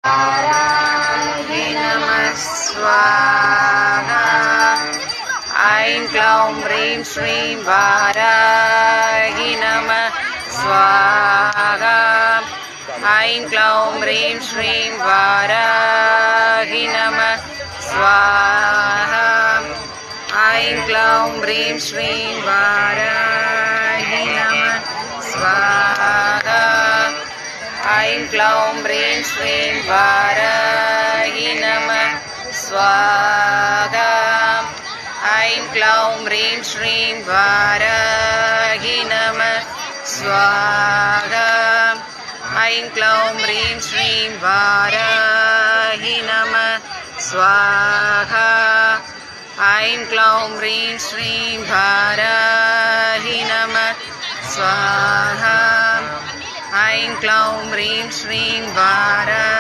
वाराहि नमः स्वाहा। ऐं क्लौं ह्रीं श्रीं वाराहि नमः स्वाहा। ऐं क्लौं ह्रीं श्रीं वाराहि नमः स्वाहा। ऐं क्लौं ह्रीं श्रीं वाराहि नमः स्वाहा। ऐं क्लौं ह्रीं श्रीं वाराहि नमः स्वाहा। ऐं क्लौं ह्रीं श्रीं वाराहि नमः स्वाहा। ऐं क्लौं ह्रीं श्रीं वाराहि नमः स्वाहा। ऐं क्लौं ह्रीं श्रीं वाराहि नमः स्वाहा। ऐं क्लौं ह्रीं श्रीं वाराहि